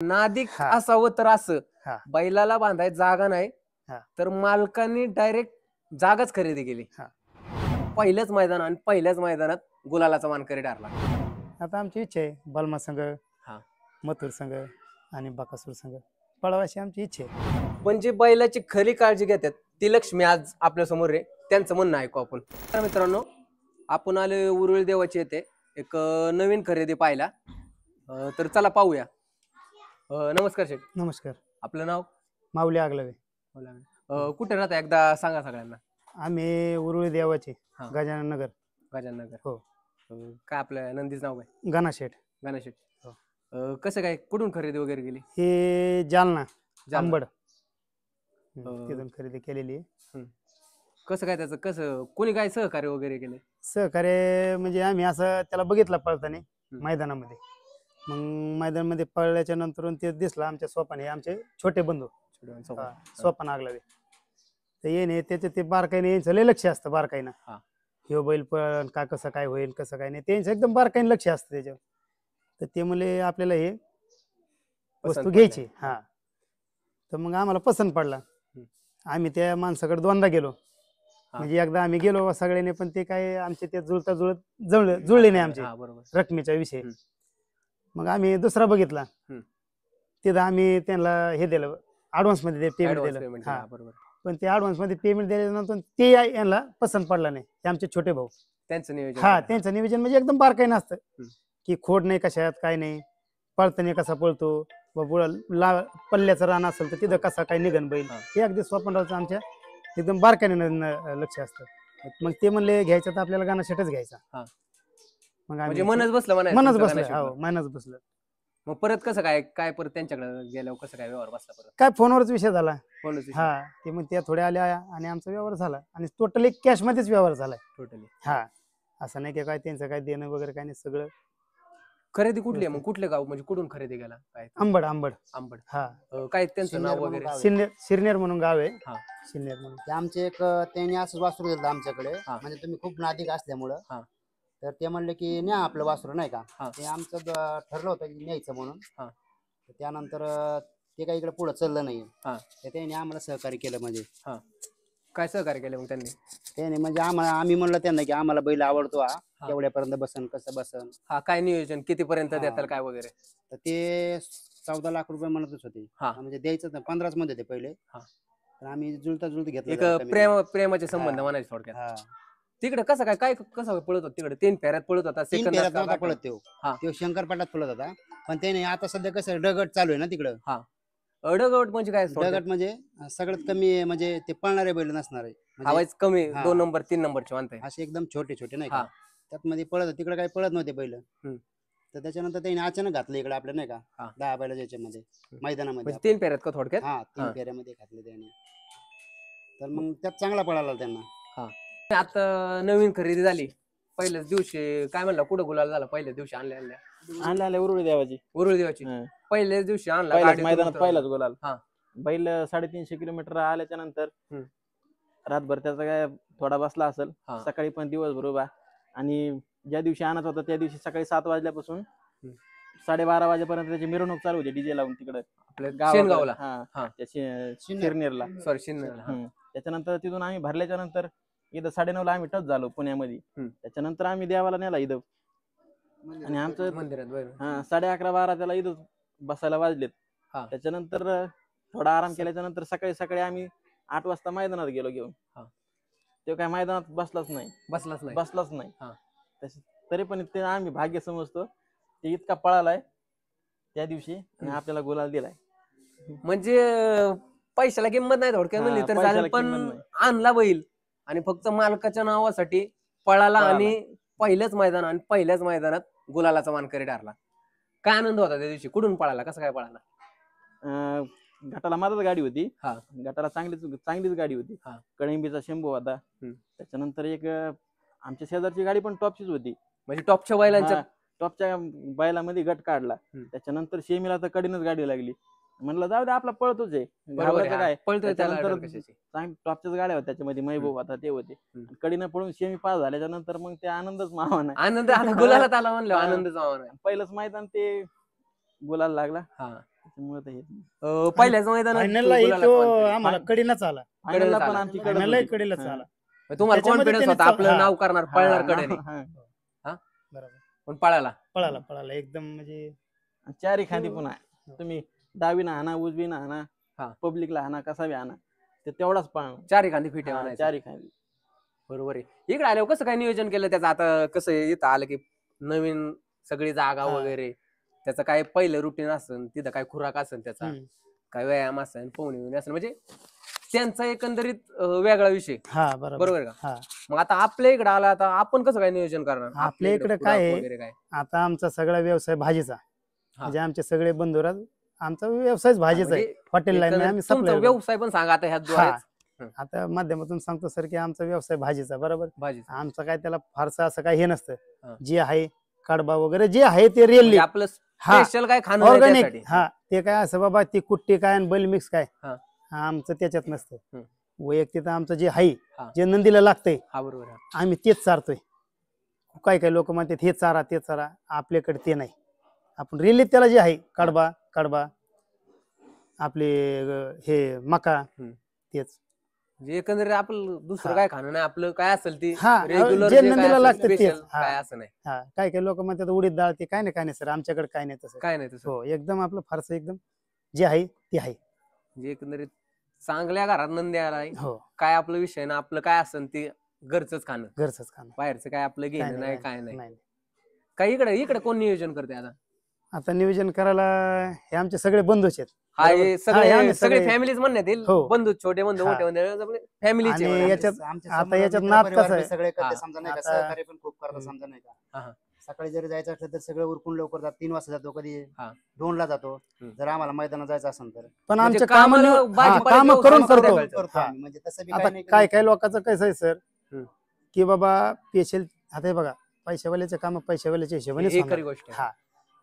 नादिक हा. असावं तर असं हा. बैलाला बांधाय जागा नाही हा. तर मालकांनी डायरेक्ट जागाच खरेदी केली. हा. पहिल्याच मैदान आणि पहिल्याच मैदानात गुलालाचा मानकरी ठरला. आता आमची इच्छा आहे बलमा संघ, हा. मथुर संघ आणि बकासूर संघ पळवायची आमची इच्छा आहे. पण जी बैलाची खरी काळजी घेतात ती लक्ष्मी आज आपल्या समोर आहे. त्यांचं म्हणणं ऐकू आपण. तर मित्रांनो, आपण आले उरुळी देवाची येते एक नवीन खरेदी पाहिला. तर चला पाहूया. नमस्कार शेठ. नमस्कार. आपलं नाव? माऊली आगलावे. कुठे राहता एकदा सांगा सगळ्यांना. आम्ही उरुळी देवाचे, हा. गजानन नगर. गजानन नगर. हो. काय आपलं नंदीच नाव काय? गणाशेठ. गणाशेठ. हो. कसं काय कुठून खरेदी वगैरे केली? हे जालना जालना. आंबड तिथून खरेदी केलेली आहे. कसं काय त्याचं कसं कोणी काय सहकार्य वगैरे केले? सहकार्य म्हणजे आम्ही असं त्याला बघितलं पळताना मैदानामध्ये. मग मैदानामध्ये पळल्याच्या नंतर ते दिसलं आमच्या सोपान, हे आमचे छोटे बंधू सोपान आगलावे. तर येणे त्याचे ते बारकाईने यांचं लय लक्ष असतं बारकाईनं. ह्यो बैल पळ का कसं काय होईल कसं काय नाही त्यांचं एकदम बारकाईने लक्ष असतं त्याच्यावर. तर ते म्हणले आपल्याला हे वस्तू घ्यायची. हा. तर मग आम्हाला पसंत पडला. आम्ही त्या माणसाकडे दोनदा गेलो. म्हणजे एकदा आम्ही गेलो सगळ्यांनी, पण ते काय आमचे ते जुळले नाही आमचे रकमेचा विषय. मग आम्ही दुसरा बघितला. तिथं आम्ही त्यांना हे दिलं ऍडव्हान्स मध्ये पेमेंट दिलं. हा. पण ते ऍडव्हान्स मध्ये पेमेंट दिल्यानंतर ते यांना पसंत पडला नाही. ते आमचे छोटे भाऊ. त्यांचं नियोजन. हा. त्यांचं नियोजन म्हणजे एकदम बारकाईनं असतं की खोड नाही कशात काय नाही, पळताना कसा पळतो, पल्ल्याचं रान असेल तर तिथं कसा काय निघन बैल, हे अगदी स्वप्नरावचं आमच्या एकदम बारकाईने लक्ष असतं. मग ते म्हणले घ्यायचं तर आपल्याला गणाशेठच घ्यायचा. मग आम्ही मनच बसलं. हो, मनच बसलं. मग परत कसं काय परत त्यांच्याकडे गेल्यावर कसं काय व्यवहार बसला परत? काय फोनवरच विषय झाला. हा. ते मग त्या थोड्या आल्या आणि आमचा व्यवहार झाला आणि टोटली कॅश मध्येच व्यवहार झालाय टोटली. हा. असं नाही की काय त्यांचं काय देणं वगैरे काय नाही, सगळं. खरेदी कुठली आहे मग? कुठले गाव म्हणजे कुठून खरेदी केला? काय आंबड. आंबड. हा. काय त्यांचं नाव वगैरे? सिरनेर म्हणून गाव आहे. हा. सिरनेर म्हणून. ते आमचे एक त्यांनी असं वासरू दिलं आमच्याकडे, म्हणजे तुम्ही खूप नादिक असल्यामुळं. तर ते म्हणले की न्या आपलं वासरू, नाही का. ते आमचं ठरलं होतं की न्यायचं म्हणून. त्यानंतर ते काही इकडे पुढे चाललं नाही. तर त्यांनी आम्हाला सहकार्य केलं. म्हणजे काय सहकार्य केलं मग त्यांनी? म्हणजे आम्ही म्हणलं त्यांना की आम्हाला बैल आवडतो, केवढ्यापर्यंत बसन, कसं बसन, काय नियोजन कितीपर्यंत देताल काय वगैरे. तर ते 14 लाख रुपये म्हणतच होते. म्हणजे द्यायचं तर 15च मध्ये ते पहिले. तर आम्ही जुळता घेतलं. एक प्रेमाचे संबंध म्हणायचे थोडक्यात. तिकडे कसं काय कसं पळत होता? तिकडे 3 फेऱ्यात पळत होता. 3 फेऱ्यात नव्हता पळत तो शंकरपाटात पळत होता. पण त्याने आता सध्या कसं डगट चालू आहे ना तिकडं. डगट म्हणजे काय? डगट म्हणजे सगळ्यात कमी, म्हणजे ते पळणारे बैल नसणार आहे, कमी 2 नंबर 3 नंबरचे म्हणताय असे एकदम छोटे छोटे, नाही का. त्यात मध्ये पळत, तिकडे काही पळत नव्हते बैल. तर त्याच्यानंतर त्याने अचानक घातलं इकडे आपल्या, नाही का, 10 बैलाच्या याच्यामध्ये मैदानामध्ये. 3 फेऱ्यात का थोडक्यात? 3 फेऱ्यामध्ये घातले त्याने. तर मग त्यात चांगला पळाला त्यांना. आता नवीन खरेदी झाली पहिल्याच दिवशी, काय म्हणला कुठं गुलाल झाला पहिल्याच दिवशी? आणल्या उरुळी देवाची पहिल्याच दिवशी आणला मैदानात पहिलाच गुलाल. बैल 350 किलोमीटर आल्याच्या नंतर रातभर त्याचा काय थोडा बसला असेल. सकाळी पण दिवसभर उभा. आणि ज्या दिवशी आणत होता त्या दिवशी सकाळी 7 वाजल्यापासून 12:30 वाजेपर्यंत त्याची मिरवणूक चालू होती डीजे लावून तिकडे आपल्या शिरनेरला. त्याच्यानंतर तिथून आम्ही भरल्याच्या नंतर इथं 9:30ला आम्ही टच झालो पुण्यामध्ये. त्याच्यानंतर आम्ही देवाला नेला इथं. आणि आमचं मंदिरात 11:30-12 त्याला इथं बसायला वाजलेत. त्याच्यानंतर थोडा आराम केल्याच्या नंतर सकाळी आम्ही 8 वाजता मैदानात गेलो घेऊन. तो काय मैदानात बसलाच नाही. तरी पण ते आम्ही भाग्य समजतो, ते इतका पळालाय त्या दिवशी आणि आपल्याला गुलाल दिलाय. म्हणजे पैशाला किंमत नाही थोडक्यात म्हणली तर चालेल, पण आणला बैल आणि फक्त मालकाच्या नावासाठी पळाला आणि पहिल्याच मैदानात गुलालाचा मानकरी ठरला. काय आनंद होता त्या दिवशी? कुठून पळाला, कसं काय पळाला? गटाला माझाच गाडी होती. गटाला चांगलीच गाडी होती. कळिंबीचा शंभू होता. त्याच्यानंतर एक आमच्या शेजारची गाडी पण टॉपचीच होती. म्हणजे टॉपच्या बैलामध्ये गट काढला. त्याच्यानंतर शेमीला तर कडीनच गाडी लागली. म्हणलं जाऊ दे, आपला पळतोच आहे, काय त्याच्यानंतर टॉपच्याच गाड्या होत्या त्याच्यामध्ये, महबूब होता, ते होते. कडीनं पळून शेमी पास झाल्याच्या नंतर मग ते आनंदच मावा नाही. आनंद गुलालात आला म्हणलं, आनंदच मावा नाही. पहिलंच मैदान ते गुलाल लागला. त्याच्यामुळे ते हे- पहिल्याच मैदानात फायनलला गुलालात तो मानकरी. आम्हाला कडीनच आला. फायनलला पण आला. आमची कडक फायनलला होती. कडीलाच हा. आला. तुम्हाला त्याच्यामध्ये कॉन्फिडन्स त्याने होता आपलं हा. नाव करणार हा, पळणार हा, कडेने हा. बरोबर. पण पळाला. पळाला एकदम म्हणजे चारी खांदी पुन्हा तुम्ही डावीना हाना उजवीना हाना हा. पब्लिकला हाना कसा बी हाना ते तेवढाच पाळणं. चारी खांदी फिट हा, चारी खांदी. बरोबर आहे. इकडे आल्यावर कसं काय नियोजन केलं त्याचं? आता कसं आहे, इथं आलं की नवीन सगळी जागा हा. वगैरे, त्याचं काय पहिलं रुटीन असेल, तिथं काय खुराक असेल त्याचा, हम्म. काय व्यायाम असेल, पोहणे असेल, म्हणजे त्यांचा एकंदरीत वेगळा विषय. हा बरोबर. बरोबर का? हा. मग आता आपल्या इकडे आला, आता आपण कसं काय नियोजन करणार? आपल्या इकडे खुराक काय आहे? वगैरे काय? आता आमचा सगळा व्यवसाय भाजीचा, म्हणजे आमचे सगळे बंधुराज आमचा व्यवसायच भाजीचा आहे. म्हणजे हॉटेल लाईन एकंदरीत आम्ही तुमचा सप्लाय व्यवसाय पण सांगा आता ह्यात द्वारेच. आता माध्यमातून सांगतो सर की आमचा व्यवसाय भाजीचा बरोबर. भाजीचं. आमचं काय त्याला फारसं असं काही हे हा. नसतं. जे आहे कडबा वगैरे जे आहे ते रिअली म्हणजे आपलं हा स्पेशल काय खाणं नाही ऑर्गॅनिक. त्यासाठी. हा ते काय असं बाबा ती कुट्टी काय आणि बैल मिक्स काय हा. आमचं त्याच्यात नसतं. हम्म. वैयक्तिक आमचं जे आहे हा. जे नंदीला लागतंय हा बरोबर आहे. आम्ही तेच चारतोय. काय काय लोक म्हणतात हे चारा ते चारा, आपल्याकडे ते नाही. आपण रिअली त्याला जे आहे कडबा आपले हे मका हम्म. तेच. म्हणजे एकंदरीत आपलं दुसरं हा. काय खाणं नाही, आपलं काय असेल ती हा, रेग्युलर जे नंदीला लागतं तेच. हा. काय असं नाही. हा काय काय लोक म्हणतात उडीद डाळ ते काय नाही सर, आमच्याकडे काय नाही तसं. काय नाही तसं. हो एकदम आपलं फारसं एकदम जे आहे ते आहे. म्हणजे एकंदरीत चांगल्या घरात नंदी आलाय, हो काय आपलं विषय ना, आपलं काय असेल ते घरचंच खाणं, घरचंच खाणं. बाहेरचं काय आपलं काय घेणं नाही, काय नाही. नाही. काय इकडे कोण नियोजन करते आता? आता नियोजन करायला हे आमचे सगळे बंधूच आहेत. हा बरोबर? हे हा, सगळे आम्ही सगळे सगळे- फॅमिलीज म्हणण्यात येईल, हो. बंधू, छोटे बंधू, हा. मोठे बंधू, फॅमिलीचे आणि याच्यात आमचे आता समजा याच्यात मित्र नाद परिवार कसं बी आहे? सगळे करते हा. समजा नाही का, आता- सहकार्य पण खूप करतात समजा नाही हा. का. सकाळी जरी जायचं असलं तर सगळं उरकून लवकर जात, 3 वाजता जातो, कधी हा. 2 ला जातो. हम्म. जर आम्हाला मैदानात जायचं असेल तर पण म्हणजे आमचे कामाला काम भाजीपाला काम व्यवसाय करून करतो. करतो. करतो हा. आम्ही. म्हणजे तसं बी आता काही नाही काय की काय लोकांचं कसं आहे सर हम्म. की बाबा पेशल आता हे बघा पैशावाल्याचे काम पैशावाल्याच्या हिशोबाने हे खरी गोष्ट आहे. हा.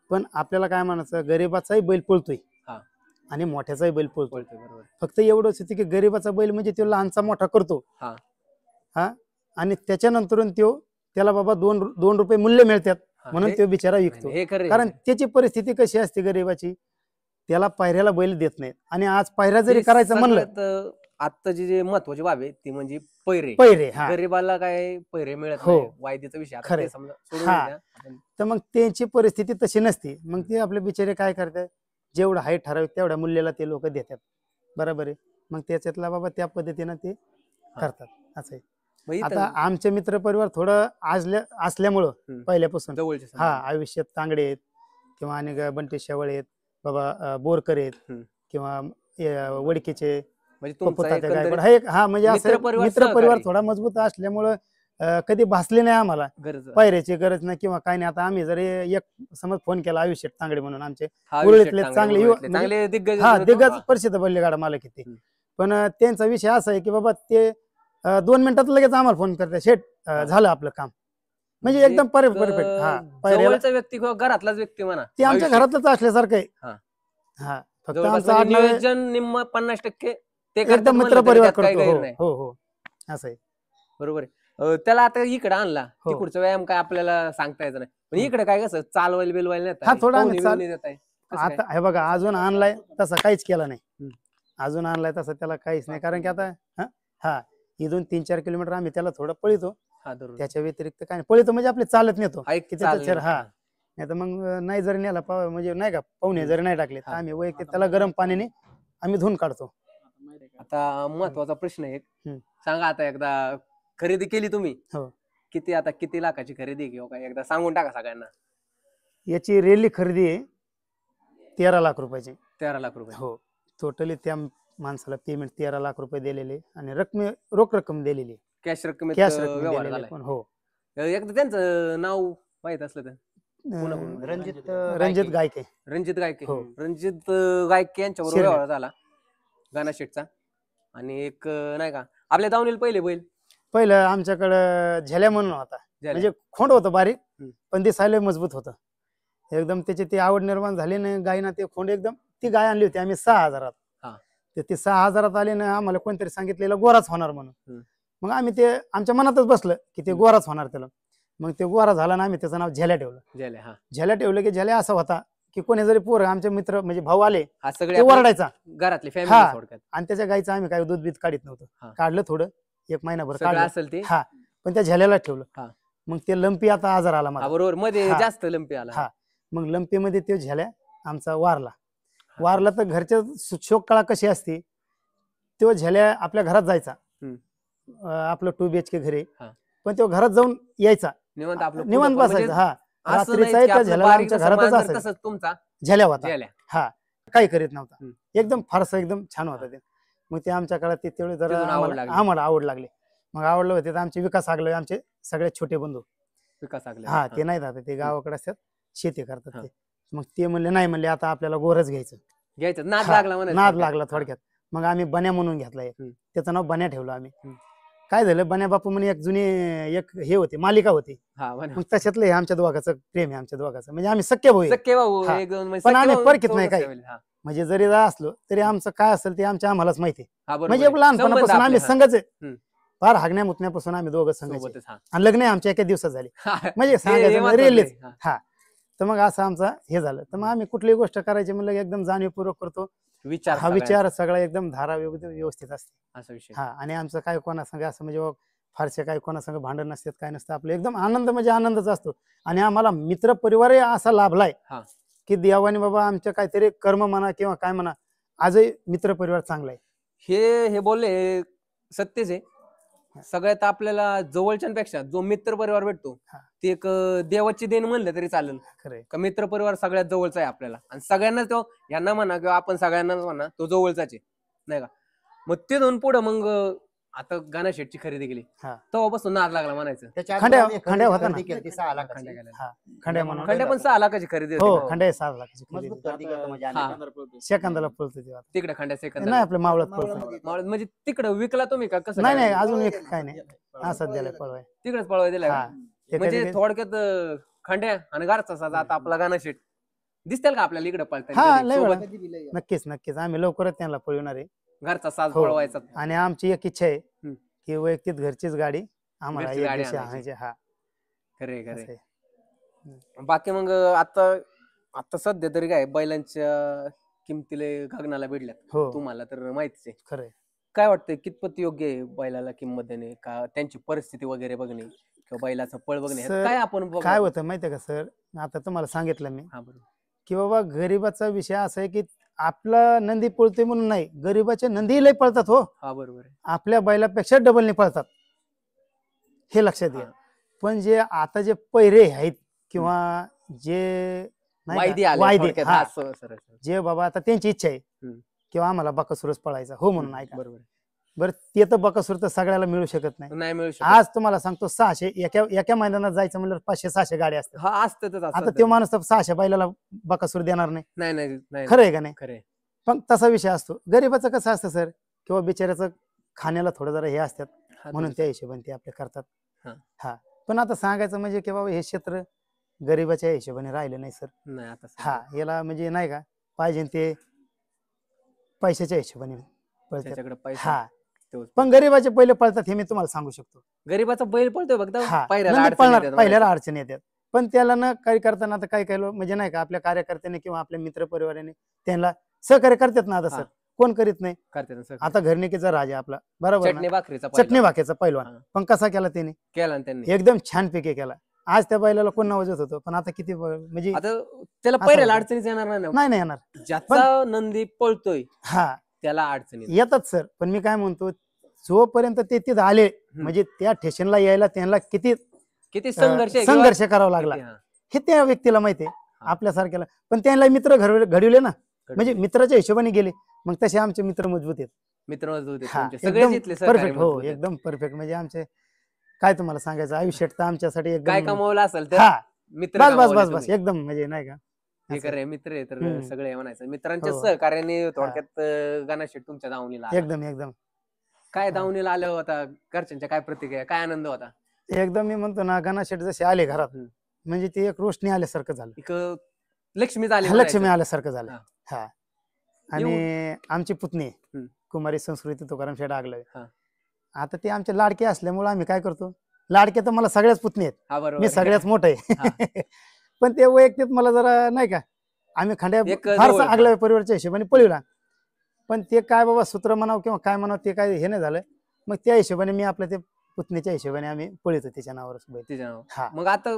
पण आपल्याला काय म्हणायचं, गरीबाचाही बैल पळतोय हा. आणि मोठ्याचाही बैल पळतोय. बोलतोय, बरोबर. फक्त एवढंच होतं की गरीबाचा बैल म्हणजे तो लहानचा मोठा करतो. हा. हा आणि त्याच्यानंतरून त्याला बाबा 2 रुपये मूल्य मिळतात हा, म्हणून हे- तो बिचारा नाही, विकतो. नाही, हे खरं कारण त्याची परिस्थिती कशी असते गरीबाची, त्याला पायऱ्याला बैल देत नाहीत. आणि आज पायऱ्या जरी करायचं म्हणलं, आत्ताची जी महत्वाची बाब आहे ती म्हणजे पैरे. हा गरीबाला काय पैरे मिळत हो. नाही, वायदीचा विषय आता खरं. ते समजा सोडून हा. द्या. आपण तर मग त्यांची परिस्थिती तशी नसते. मग ते आपले बिचारे काय करतात, जेवढं आहे ठराविक तेवढ्या मूल्याला ते लोक देतात. बरोबर आहे. मग त्याच्यातला बाबा त्या पद्धतीनं ते करतात. असं आहे. मग इथं आता आमचे मित्र परिवार थोडं असल्यामुळं हम्म. पहिल्यापासून जवळचे हा समजा. आयुष्यात तांगडे आहेत किंवा आणि बंटी शेवळे आहेत बाबा, बोरकर आहेत हम्म. किंवा वडकीचे म्हणजे तुमचा पप्पू-तात्या एकंदरीत गायकवाड. हा एक हा म्हणजे असं मित्रपरिवार मित्र परिवार सहकारी. थोडा मजबूत असल्यामुळं कधी भासले नाही आम्हाला गरज पायऱ्याची गरज नाही किंवा काय नाही. आता आम्ही जरी एक समज फोन केला आयुष्यात तांगडे म्हणून आमचे हा उरळीतले विषय चांगले उरळीतले म्हणजे- चांगले दिग्गज हा होते. दिग्गज हा. परिषद बैलगाडा मला किती. हम्म. पण त्यांचा विषय असा आहे की बाबा ते 2 मिनिटात लगेच आम्हाला फोन करतात, शेट झालं आपलं काम. म्हणजे एकदम परफेक्ट. हा पायऱ्याला जवळचा व्यक्ती किंवा घरातलाच व्यक्ती म्हणा, ते आमच्या आयुष्यात. घरातलंच असल्यासारखं आहे. हा. हा फक्त जवळपास आमचं म्हणजे आडनाव नियोजन निम्म 50% ते करतात एकदम म्हणलं मित्र तरी परिवार त्यात काही करतो. गैर हो नाही. हो हो असं आहे. बरोबर आहे. त्याला आता इकडे आणला, हो. तिकडचा व्यायाम काय आपल्याला सांगता येत नाही. पण इकडे काय कसं चालवायला बिलवायला हा, थोडं आम्ही चाल- नेत आहे. आता हे बघा अजून आणलाय तसा काहीच केला नाही. हम्म. अजून आणलाय तसं त्याला काहीच नाही. कारण की आता हा इथून 3-4 किलोमीटर आम्ही त्याला थोडं पळितो. त्याच्या व्यतिरिक्त काय नाही. पळितो म्हणजे आपले चालत नेतो की त्याच्या हा. नाही तर मग नाही जरी नेला म्हणजे नाही का पाहुणे जरी नाही टाकले तर हा. आम्ही वैयक्तिक त्याला गरम पाण्याने आम्ही धुवून काढतो. आता महत्वाचा प्रश्न आहे एक. हम्म. सांगा आता एकदा खरेदी केली तुम्ही, हो. किती लाखाची खरेदी किंवा काय एकदा सांगून टाका सगळ्यांना. याची रेली खरेदी आहे 13 लाख रुपयाची. 13 लाख रुपये. हो टोटली त्या माणसाला पेमेंट 13 लाख रुपये दिलेले आणि रोख रक्कम दिलेली. कॅश रक्कमेत कॅश रक्कम व्यवहार दिलेली झालाय. पण. हो एकदा त्यांचं नाव माहित असलं तर. कोणाकडून? रणजित गायके. रणजित गायके. हो. रणजित गायके यांच्याबरोबर शिर्डी. व्यवहार झाला गाणा शेटचा. आणि एक नाही का आपल्या दावणीला पहिले बैल पहिलं आमच्याकडं झेल्या म्हणून होता. झाले. म्हणजे खोंड होतं बारीक हम्म. पण दिसायला मजबूत होतं. एकदम त्याची ती आवड निर्माण झाली ना गायना ते खोंड एकदम ती गाय आणली होती आम्ही 6,000. हा. तर ती 6,000 आली ना आम्हाला कोणतरी सांगितलेलं गोराच होणार म्हणून. हम्म. मग आम्ही ते आमच्या मनातच बसलं की ते गोराच होणार त्याला. मग ते गोरा झाला ना आम्ही त्याचं नाव झेल्या ठेवलं. झाले. हा. झेल्या ठेवलं की झेल्या असा होता की कोणी जरी पोर आमचे मित्र म्हणजे भाऊ आले हा ते सगळे ओरडायचा घरातले हा. फॅमिली थोडक्यात आणि त्याच्या गाईचं आम्ही काय दूध बीत काढत नव्हतं. हा. काढलं थोडं 1 महिनाभर सगळं काढलं असेल ते हा, पण त्या झेल्याला ठेवलं. हा. मग ते लंपी आता आजार आला हा मला. बरोबर मध्ये हा. जास्त लंपी आला. हा. मग लंपीमध्ये ते झेल्या आमचा वारला तर घरच्या शोक कळा कशी असते, तो झेल्या आपल्या घरात जायचा. आपलं 2 BHK घरी, हा. पण तो घरात जाऊन यायचा निवांत आपलं निवांत पुढं पण बसायचं. हा, असं नाही रात्रीचा की त्या आपलं झेल्याला बारीक आमच्या जसं घरातच मांजर असायचं. तसंच तुमचा झेल्या होता. जेल्या. हा, काही करीत नव्हता. हम्म. एकदम फारसं एकदम छान होता ते. मग ते आमच्या काळात ते तेवढे जरा तिथून आवड लागली. आम्हाला आवड लागली. मग आवडलं होते तर आमचे विकास आगले, आमचे सगळ्यात छोटे बंधू. विकास आगले. हा, ते नाही राहतात, ते गावाकडे असतात, शेती करतात हा. ते. मग ते म्हणले नाही, म्हणले आता आपल्याला गोरच घ्यायचं. घ्यायचं नाद हा, लागला म्हणायचं नाद थोडक्यात. लागला थोडक्यात. मग आम्ही बन्या म्हणून घेतला एक. हम्म. त्याचं नाव बन्या ठेवलं आम्ही. हम्म. काय झालं, बन्या बापू म्हणे एक जुनी एक हे होती, मालिका होती. हा म्हणे. मग त्याच्यातलं हे आमच्या दोघांचं प्रेम आहे, आमच्या दोघांचं म्हणजे आम्ही सख्य भाऊ आहे. सख्खे भाऊ हा. एक दोन म्हणजे पण सख्खे आम्ही भाऊ परखीत नाही सोबत काही. ठेवले. हा. म्हणजे जरी असलो तरी आमचं काय असेल ते आमच्यालाच माहिती आहे. हा, बरोबर म्हणजे आहे. लहानपणापासून संबंध आम्ही आपले, हा. संघच आहे. हम्म. फार हागण्या मुतण्यापासून आम्ही दोघं संघाचे. सोबतच. हा. आणि लग्न आहे आमच्या एका दिवसात झाले. हा. म्हणजे हे सांगायचं महत्वाचं रिलीज. आहे. हा. हा, तर मग असं आमचं हे झालं. तर मग आम्ही कुठलीही गोष्ट करायची म्हणलं की एकदम जाणीवपूर्वक करतो. विचार हा, विचार सगळा एकदम धारा व्यवस्थित असते. असा विषय. हा, आणि आमचं काय कोणासंग असं म्हणजे फारसे काय कोणासंग भांडण नसतात, काय नसतं. आपलं एकदम आनंद म्हणजे आनंदच असतो. आणि आम्हाला मित्र परिवारही असा लाभलाय हा. की देवाने बाबा आमच्या काहीतरी कर्म म्हणा किंवा काय म्हणा, आजही मित्र परिवार चांगला आहे. हे बोलले हे सत्यच आहे. सगळ्यात आपल्याला जवळच्यांपेक्षा जो मित्र परिवार भेटतो हा. ते एक देवाची देण म्हणलं तरी चालेल. खरंय. का मित्र परिवार सगळ्यात जवळचा आहे आपल्याला, आणि सगळ्यांना तो यांना म्हणा किंवा आपण सगळ्यांनाच म्हणा तो जवळचाच आहे, नाही का. मग ते दोन पुढं मग आता गाणा शेटची खरेदी केली, हा. तेव्हापासून नाद लागला म्हणायचं. त्याच्या खंड्या- आधी आम्ही खंड्या होता ना? खरेदी केली ती 6 लाखाची. खंड्या केल्या. हा, खंड्या म्हणून. खंड्या पण 6 लाखाची खरेदी हो, होती. खंड्या 7 लाखाची खरेदी. मजबूत खरेदी करतो म्हणजे हा. आम्ही. सेकंदाला पळतो ते आता. तिकडे खंड्या सेकंद नाही, आपल्या मावळात पळतो. म्हणजे तिकडे विकला तुम्ही का कसं नाही काय? नाही, अजून एक काय नाही, असं द्यायला पळवाय. तिकडेच पळवाय दिला हा, का? ते म्हणजे कधी- थोडक्यात खंड्या आणि घरचा साजा आता आपला गाणा शेट दिसतील का आपल्याला इकडे हा, पळताना लय वेळा. सोबत? नक्कीच नक्कीच आम्ही लवकरच त्यांना पळवणार आहे. घरचा साज हो. पळवायचा. आणि आमची एक इच्छा आहे हम्म. की वैयक्तिक घरचीच गाडी आम्हाला घरची एक गाडी दिवशी आणायची. आणायची. हा, खरे असं खरे. आहे. बाकी मग आता सध्या तरी काय बैलांच्या किमतीला गगनाला भिडल्यात, हो, तुम्हाला तर माहितीच आहे. खरंय. काय वाटतंय कितपत योग्य आहे बैलाला किंमत देणे, का त्यांची परिस्थिती वगैरे बघणे किंवा बैलाचं पळ बघणे, ह्यात सर, काय आपण काय होतं माहितीये का सर, आता तुम्हाला सांगितलं मी हा बरोबर. की बाबा गरीबाचा विषय असा आहे की आपला नंदी पळतोय म्हणून नाही, गरीबाचे नंदी लय पळतात. हो, हा बरोबर आहे. आपल्या बैलापेक्षा डबलने पळतात, हे लक्षात घ्या. हा. पण जे आता जे पैरे आहेत किंवा जे नाही वायदे का, आले वायदे, थोडक्यात. हा, हा, सरळ. जे बाबा आता त्यांची इच्छा आहे हम्म. किंवा आम्हाला बकासूरच पळायचा हो म्हणून ऐका. बरोबर आहे. बरं, ते तर बकासूर तर सगळ्याला मिळू शकत नाही. नाही मिळू शकत. आज तुम्हाला सांगतो 600 एका मैदानात जायचं म्हणलं 500-600 गाड्या असतात. हा असतच आता तो माणूस तर 600 बैलाला बकासूर देणार नाही. नाही नाही नाही. खरं आहे का नाही? खरे. पण तसा विषय असतो. गरीबाचं कसं असतं सर, किंवा बिचाऱ्याचं खाण्याला थोडं जरा हे असतात म्हणून त्या हिशोबाने ते आपले करतात. हा. हा, पण आता सांगायचं म्हणजे की बाबा हे क्षेत्र गरीबाच्या हिशोबाने राहिलं नाही सर. नाही आता हा, याला म्हणजे नाही का पाहिजे ते पैशाच्या हिशोबाने पळतात. त्याच्याकडे पैसा हा, तोच. पण गरीबाचे पहिले पळतात हे मी तुम्हाला सांगू शकतो. गरीबाचा बैल पळतोय बघ हा, पायऱ्याला नंदी अडचणी पळणार, येतात पहिल्याला अडचणी येतात. पण त्याला ना काही करताना आता काही म्हणजे नाही का आपल्या कार्यकर्त्यांनी किंवा आपल्या मित्र परिवाराने त्यांना सहकार्य करतात ना. आता हा. सर कोण करीत नाही. करते ना सगळं. आता घरनिकीचा राजा आपला बरोबर ना? चटणी भाकरीचा चटणी भाक्याचा पैलवान. हा. पण कसा केला त्याने, केला ना त्यांनी. एकदम छान पैकी केला. आज त्या बैलाला कोण नावजत होतं, पण आता किती म्हणजे आता त्याला असं पायऱ्याला होतं. अडचणीच येणार नाही ना. नाही येणार. ज्याचा नंदी पळतोय हा, त्याला अडचणी येतात सर. पण मी काय म्हणतो, जोपर्यंत ते तिथं आले म्हणजे त्या स्टेशनला यायला त्यांना किती किती संघर्ष आहे संघर्ष करावा लागला किती, हा. हे त्या व्यक्तीला माहिती आहे, आपल्यासारख्याला. पण त्यांना मित्र घडवले ना, म्हणजे मित्राच्या हिशोबाने गेले. मग तसे आमचे मित्र मजबूत आहेत. मित्र होते हा, तुमचे. सगळेच एकदम इथले सहकारी परफेक्ट. हो, मजबूत आहेत. एकदम परफेक्ट. म्हणजे आमचे काय तुम्हाला सांगायचं, आयुष्यात तर आमच्यासाठी काय एकदम कमवलं असेल तर हा, मित्र बस बस कमावले बस बस तुम्ही. एकदम म्हणजे नाही का. हे असं. खरंय, मित्र आहे तर हम्म. सगळे म्हणायचं. मित्रांच्या हो. सहकार्याने थोडक्यात गणेश तुमच्या दावणीला आला. एकदम एकदम काय दावणीला आलं होता, घरच्यांच्या काय प्रतिक्रिया, काय आनंद होता? एकदम मी म्हणतो ना, गणाशेठ जसे आले घरात हम्म. म्हणजे ते एक रोशनी आल्यासारखं झालं, एक लक्ष्मी झाली लक्ष्मी आल्यासारखं झालं. हा. हा, आणि आमची पुतणी हम्म. कुमारी संस्कृती तुकाराम शेठ आगलावे. हा. आता ते आमचे लाडके असल्यामुळे आम्ही काय करतो, लाडके तर मला सगळ्याच पुतणी आहेत, हा बरोबर. मी सगळ्यात मोठं हा. आहे. पण ते वैयक्तिक मला जरा नाही का आम्ही खांड्या एक फारसा जवळचा. आगल्या परिवारच्या हिशोबाने पळवला, पण ते काय बाबा सूत्र म्हणावं किंवा काय म्हणावं ते काय हे नाही झालं. मग त्या हिशोबाने मी आपल्या ते पुतणीच्या हिशोबाने आम्ही पळतो त्याच्या नावावरच बैल. तिच्या नावावर. हा मग आता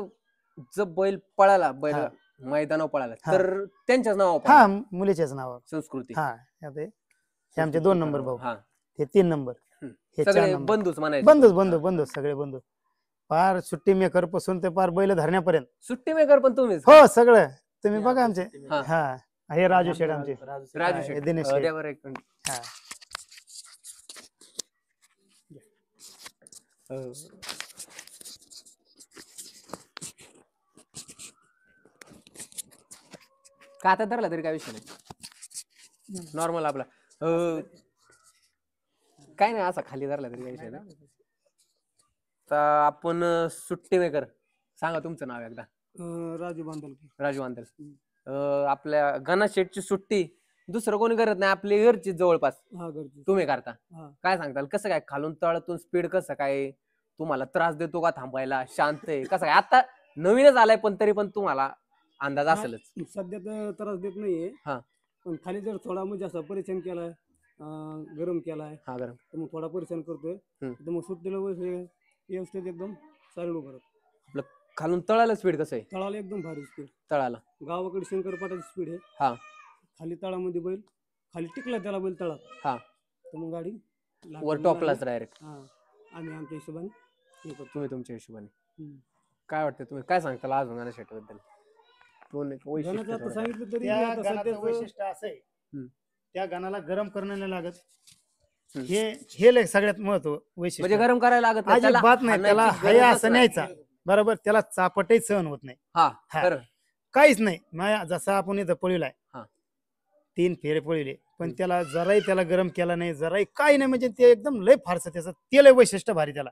जर बैल पळाला, बैल हा. मैदानावर पळाला हा. तर त्यांच्याच नावावर हा पळाला. मुलीच्याच नावावर. संस्कृती हा आता हे आमचे 2 नंबर भाऊ, हा. हे 3 नंबर, हे 4 सगळे नंबर. बंधूच म्हणायचे. बंधू सगळे बंधू, पार सुट्टी मेकर पासून ते पार बैल धरण्यापर्यंत. सुट्टी मेकर पण तुम्हीच? हो सगळं तुम्ही हे बघा आमचे आमचे. सुट्टी हा. हा हे राजू शेठ आमचे. राजू हा, शेठ. हे दिनेश शेठ. द्या बरं एक मिनिट. हा. का आता धरला तरी काय विषय नाही, नॉर्मल आपला काय नाही, असा खाली धरला तरी काय विषय नाही. तर आपण सुट्टी मेकर सांगा तुमचं नाव एकदा. राजू बांधल. राजू वांदल. आपल्या गणेश शेठची सुट्टी दुसरं कोणी करत नाही, आपली घरची जवळपास हा घरची. तुम्ही करता. हा. काय सांगताल कसं काय, खालून तळातून स्पीड कसं काय, तुम्हाला त्रास देतो का थांबायला, शांत आहे कसं काय? आता नवीनच आलाय पण तरी पण तुम्हाला अंदाज असेलच. सध्या तर त्रास देत नाहीये. हा. पण खाली जर थोडा म्हणजे असं परेशान केलाय, गरम केलाय, हा बरं. तर मग थोडा परेशान करतोय. तर मग सुट्टीला व्यवस्थित एकदम चालू करत. आपलं खालून तळाला स्पीड कसं आहे? तळाला एकदम भारी स्पीड. तळाला गावाकडे शंकरपाटाची स्पीड आहे. हा. खाली तळामध्ये बैल खाली टिकला त्याला बैल तळात. हा. तर मग गाडी वर टॉपलाच डायरेक्ट. हा. आम्ही आमच्या हिशोबाने हे करतो. तुम्ही तुमच्या हिशोबाने. हम्म. काय वाटतं, तुम्ही काय सांगताल अजून गणेश शेठ बद्दल? दोन एक वैशिष्ट्य गाण्याचं आता थोडं. सांगितलं तरी त्या आता गाण्याचं सध्याचं वैशिष्ट्य असं आहे, हम्म. त्या गाण्याला गरम करणं नाही लागत. हम्म. हे लय सगळ्यात महत्व वैशिष्ट्य. म्हणजे गरम करायला लागत नाही, त्याला अजिबात नाही, त्याला हाणायची हया गरजच असं नाही. न्यायचा बरोबर, त्याला चापटही सहन होत नाही. हा हा. खरं. काहीच नाही. माया जसं आपण इथं पळविलाय, हा. 3 फेरे पळविले, पण हम्म. त्याला जराही त्याला गरम केला नाही, जराही काही नाही. म्हणजे ते एकदम लय फारसं त्याचं ते लय वैशिष्ट्य भारी त्याला,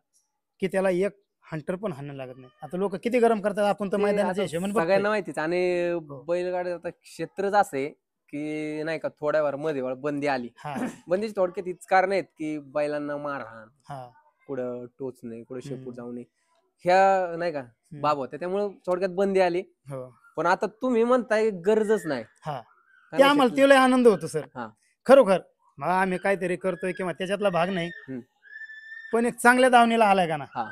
की त्याला एक हंटर पण हाणं लागत नाही. आता लोक किती गरम करतात, आपण तर ते मैदानाच्या आता हिशोबाने सगळ्यांना बघतोय. माहितीच. आणि हो. बैलगाडी आता क्षेत्रच असे की नाही का, थोड्या वेळ मध्ये बंदी आली. हा बंदीची थोडक्यात हीच कारण आहेत की बैलांना मारहाण, हा कुठं टोचणे, कुठं शेपूट हम्म. जाऊ नये, ह्या नाही का बाब होत्या. त्यामुळे थोडक्यात बंदी आली. हो. पण आता तुम्ही म्हणताय गरजच नाही. हा. काय ते म्हणतात आम्हाला की- ते लय आनंद होतो सर, हा. खरोखर. मग आम्ही काहीतरी करतोय किंवा त्याच्यातला भाग नाही, हम्म. पण एक चांगल्या दावणीला आलाय का ना, हा.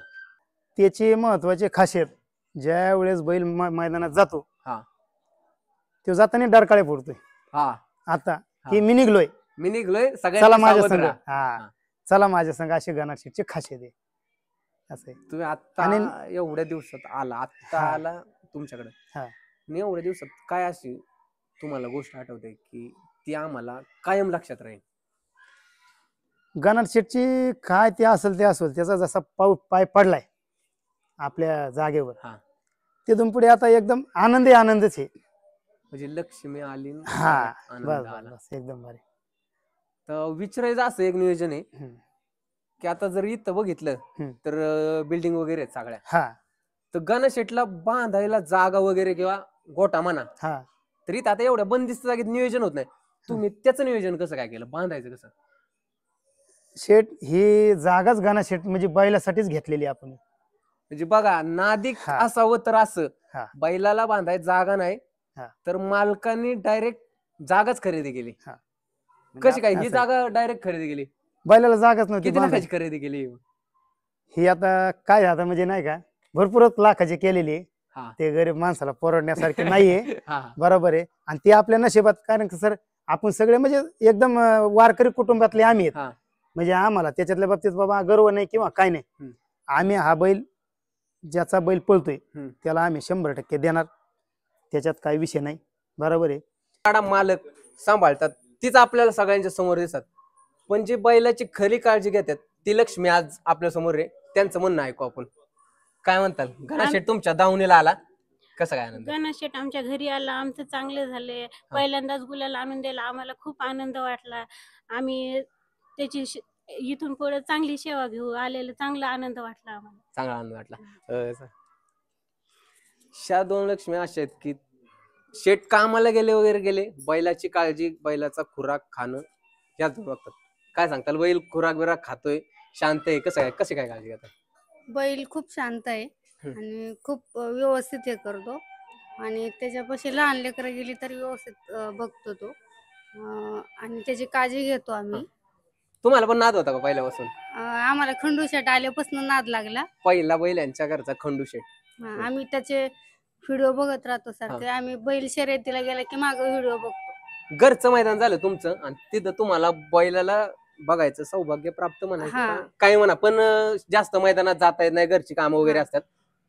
त्याची महत्वाची खासियत, ज्या वेळेस बैल मैदानात जातो, हा. तो जाताना डरकाळे फोडतोय. हा. आता हा. की मी निघलोय, मी निघलोय, चला सगळ्यांनी माझ्या सावध संघ. राहा. हा हा. चला माझ्या संघ, अशी गणाक्षीची खासियत आहे. असं आहे. तुम्ही आता आणि- एवढ्या दिवसात आला, आता हा. आला तुमच्याकडे, हा. आणि एवढ्या दिवसात काय अशी तुम्हाला गोष्ट आठवते की ती आम्हाला कायम लक्षात राहील? गणात शेटची काय ते असेल ते असेल, त्याचा जसा पाय पडलाय आपल्या जागेवर, हा. तिथून पुढे आता एकदम आनंदच आहे. म्हणजे लक्ष्मी आली न हा आनंद बस आला. बस एकदम भारी. तर विचारायचं असं एक नियोजन आहे हम्म. की आता जर इथं बघितलं हम्म. तर बिल्डिंग वगैरे आहेत सगळ्या, हा तर गणेशेटला बांधायला जागा वगैरे किंवा गोटा म्हणा, हा तर इथं आता एवढ्या बंदिस्त जागेत नियोजन होत नाही. तुम्ही त्याचं नियोजन कसं काय केलं, बांधायचं कसं? शेट ही जागाच गाणा शेट म्हणजे बैलासाठीच घेतलेली आपण. म्हणजे बघा, नादिक हा. असावं तर असं, हा. बैलाला बांधाय जागा नाही, हा. तर मालकांनी डायरेक्ट जागाच खरेदी केली. म्हणजे कशी काय ही असं- जागा डायरेक्ट खरेदी केली? बैलाला जागाच नव्हती किती बांधायची. लाखाची खरेदी केली? ही आता काय आता म्हणजे नाही का, भरपूरच लाखाची केलेली आहे. हा. ते गरीब माणसाला परवडण्यासारखे नाहीये. हा. बरोबर आहे. आणि ते आपल्या नशिबात, कारण सर आपण सगळे म्हणजे एकदम वारकरी कुटुंबातले आम्ही आहेत. हा. म्हणजे आम्हाला त्याच्यातल्या बाबतीत बाबा गर्व नाही किंवा काय नाही. हम्म. आम्ही हा बैल, ज्याचा बैल पळतोय हम्म. त्याला आम्ही 100% देणार, त्याच्यात काही विषय नाही. बरोबर आहे. गाडा मालक सांभाळतात तीच आपल्याला सगळ्यांच्या समोर दिसतात, पण जी बैलाची खरी काळजी घेतात ती लक्ष्मी आज आपल्या समोर आहे. त्यांचं म्हणणं ऐकू आपण. काय म्हणताल? घराशेठ तुमच्या दावणीला आला, कसं काय आनंद? गणेश शेट आमच्या घरी आला, आमचं चांगलं झालंय. पहिल्यांदाच गुलाल आणून दिला, आम्हाला खूप आनंद वाटला. आम्ही त्याची इथून पुढे चांगली सेवा घेऊ, आलेला चांगला आनंद वाटला आम्हाला. चांगला आनंद वाटला. शा दोन लक्ष्मी अशा आहेत की शेट कामाला गेले वगैरे गेले, बैलाची काळजी, बैलाचा खुराक खाणं याच बघतात. काय सांगताल, बैल खुराक बिराक खातोय, शांत आहे, कसं काय, कशी काय काळजी घेतात? बैल खूप शांत आहे हम्म. आणि खूप व्यवस्थित हे करतो. आणि त्याच्यापाशी लहान लेकरं गेली तरी व्यवस्थित बघतो तो. आणि त्याची काळजी घेतो आम्ही. तुम्हाला पण नाद होता का पहिल्यापासून? आम्हाला खंडूशेट आल्यापासून नाद लागला. पहिला बैल यांच्या घरचा खंडूशेट. आम्ही त्याचे व्हिडिओ बघत राहतो सारखे. आम्ही बैल शर्यतीला गेला की मागं व्हिडिओ बघतो. घरचं मैदान झालं तुमचं आणि तिथं तुम्हाला बैलाला बघायचं सौभाग्य प्राप्त म्हणायचं काय म्हणा, पण जास्त मैदानात जाता येत नाही, घरची कामं वगैरे असतात.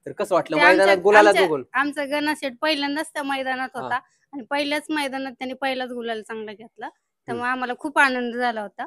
तर कसं वाटलं मैदानात गुलाला बघून? आमचा गणाशेठ पहिल्यांदाच त्या मैदानात होता आणि पहिल्याच मैदानात त्यांनी पहिलाच गुलाल चांगला घेतला, त्यामुळे आम्हाला खूप आनंद झाला होता.